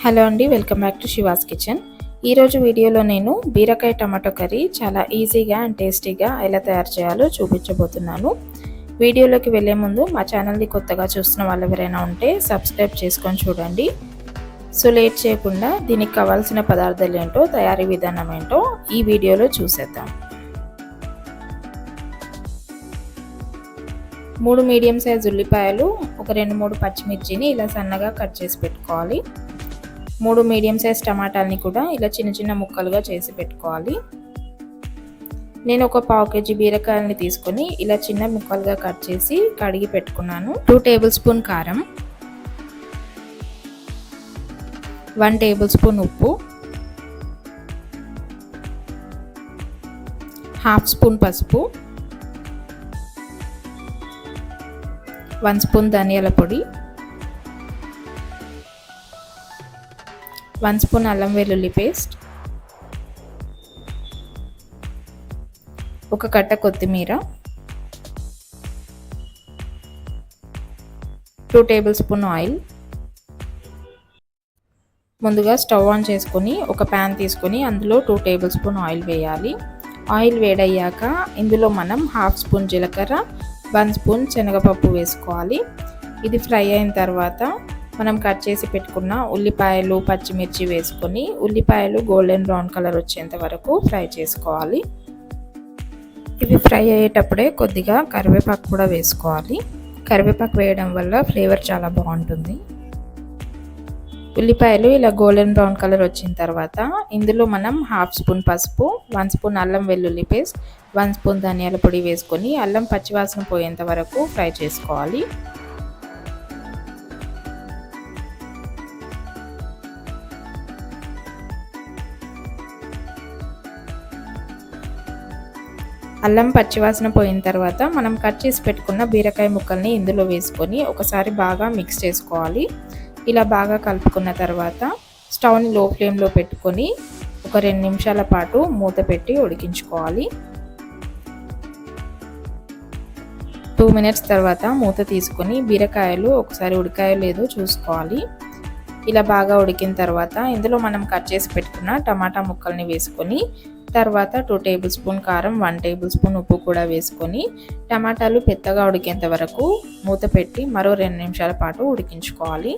Hello అండి, welcome back to she was kitchen. ఈరోజు వీడియోలో నేను బీరకాయ టమాటో కర్రీ చాలా ఈజీగా అండ్ టేస్టీగా ఎలా తయారు చేయాలో చూపించబోతున్నాను. వీడియోలోకి వెళ్ళే ముందు మా ఛానల్ని కొత్తగా చూస్తున్న వాళ్ళు ఎవరైనా ఉంటే సబ్స్క్రైబ్ చేసుకొని చూడండి. సో లేట్ చేయకుండా దీనికి కావాల్సిన పదార్థాలు ఏంటో, తయారీ విధానం ఏంటో ఈ వీడియోలో చూసేద్దాం. 3 మీడియం సైజ్ ఉల్లిపాయలు, ఒక 2-3 పచ్చిమిర్చిని ఇలా సన్నగా కట్ చేసి పెట్టుకోవాలి. 3 మీడియం సైజ్ టమాటాలని కూడా ఇలా చిన్న చిన్న ముక్కలుగా చేసి పెట్టుకోవాలి. నేను ఒక 1/2 కేజీ బీరకాయలని తీసుకొని ఇలా చిన్న ముక్కలుగా కట్ చేసి కడిగి పెట్టుకున్నాను. 2 టేబుల్ స్పూన్ కారం, 1 టేబుల్ స్పూన్ ఉప్పు, 1/2 స్పూన్ పసుపు, 1 స్పూన్ ధనియాల పొడి, 1 స్పూన్ అల్లం వెల్లుల్లి పేస్ట్, ఒక కట్ట కొత్తిమీర, 2 టేబుల్ స్పూన్ ఆయిల్. ముందుగా స్టవ్ ఆన్ చేసుకొని ఒక ప్యాన్ తీసుకొని అందులో 2 టేబుల్ స్పూన్ ఆయిల్ వేయాలి. ఆయిల్ వేడయ్యాక ఇందులో మనం 1/2 స్పూన్ జీలకర్ర, 1 స్పూన్ శనగపప్పు వేసుకోవాలి. ఇది ఫ్రై అయిన తర్వాత మనం కట్ చేసి పెట్టుకున్న ఉల్లిపాయలు, పచ్చిమిర్చి వేసుకొని ఉల్లిపాయలు గోల్డెన్ బ్రౌన్ కలర్ వచ్చేంత వరకు ఫ్రై చేసుకోవాలి. ఇవి ఫ్రై అయ్యేటప్పుడే కొద్దిగా కరివేపాకు కూడా వేసుకోవాలి. కరివేపాకు వేయడం వల్ల ఫ్లేవర్ చాలా బాగుంటుంది. ఉల్లిపాయలు ఇలా గోల్డెన్ బ్రౌన్ కలర్ వచ్చిన తర్వాత ఇందులో మనం 1/2 స్పూన్ పసుపు, 1 స్పూన్ అల్లం వెల్లుల్లి పేస్ట్, 1 స్పూన్ ధనియాల పొడి వేసుకొని అల్లం పచ్చివాసన పోయేంత వరకు ఫ్రై చేసుకోవాలి. అల్లం పచ్చివాసన పోయిన తర్వాత మనం కట్ చేసి పెట్టుకున్న బీరకాయ ముక్కల్ని ఇందులో వేసుకొని ఒకసారి బాగా మిక్స్ చేసుకోవాలి. ఇలా బాగా కలుపుకున్న తర్వాత స్టవ్ని లో ఫ్లేమ్లో పెట్టుకొని ఒక 2 నిమిషాల పాటు మూత పెట్టి ఉడికించుకోవాలి. 2 మినిట్స్ తర్వాత మూత తీసుకొని బీరకాయలు ఒకసారి ఉడికాయో లేదో చూసుకోవాలి. ఇలా బాగా ఉడికిన తర్వాత ఇందులో మనం కట్ చేసి పెట్టుకున్న టమాటా ముక్కల్ని వేసుకొని తర్వాత 2 టేబుల్ స్పూన్ కారం, 1 టేబుల్ స్పూన్ ఉప్పు కూడా వేసుకొని టమాటాలు పెద్దగా ఉడికేంత వరకు మూత పెట్టి మరో 2 నిమిషాల పాటు ఉడికించుకోవాలి.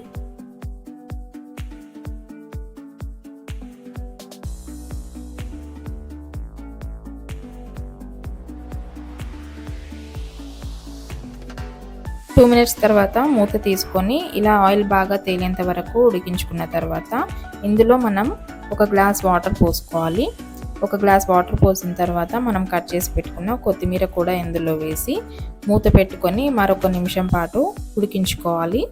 టూ మినిట్స్ తర్వాత మూత తీసుకొని ఇలా ఆయిల్ బాగా తేలేంత వరకు ఉడికించుకున్న తర్వాత ఇందులో మనం ఒక గ్లాస్ వాటర్ పోసుకోవాలి. ఒక గ్లాస్ వాటర్ పోసిన తర్వాత మనం కట్ చేసి పెట్టుకున్న కొత్తిమీర కూడా ఇందులో వేసి మూత పెట్టుకొని మరొక నిమిషం పాటు ఉడికించుకోవాలి.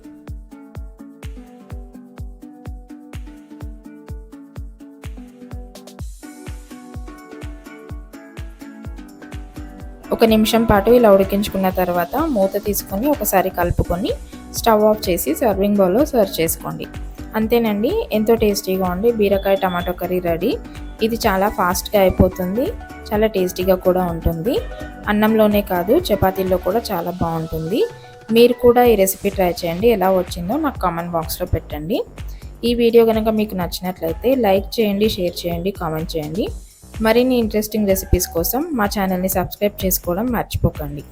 ఒక నిమిషం పాటు ఇలా ఉడికించుకున్న తర్వాత మూత తీసుకొని ఒకసారి కలుపుకొని స్టవ్ ఆఫ్ చేసి సర్వింగ్ బౌల్లో సర్వ్ చేసుకోండి. అంతేనండి, ఎంతో టేస్టీగా ఉండి బీరకాయ టమాటో కర్రీ రెడీ. ఇది చాలా ఫాస్ట్గా అయిపోతుంది, చాలా టేస్టీగా కూడా ఉంటుంది. అన్నంలోనే కాదు చపాతీల్లో కూడా చాలా బాగుంటుంది. మీరు కూడా ఈ రెసిపీ ట్రై చేయండి. ఎలా వచ్చిందో నాకు కామెంట్ బాక్స్లో పెట్టండి. ఈ వీడియో కనుక మీకు నచ్చినట్లయితే లైక్ చేయండి, షేర్ చేయండి, కామెంట్ చేయండి. మరిన్ని ఇంట్రెస్టింగ్ రెసిపీస్ కోసం మా ఛానల్ని సబ్స్క్రైబ్ చేసుకోవడం మర్చిపోకండి.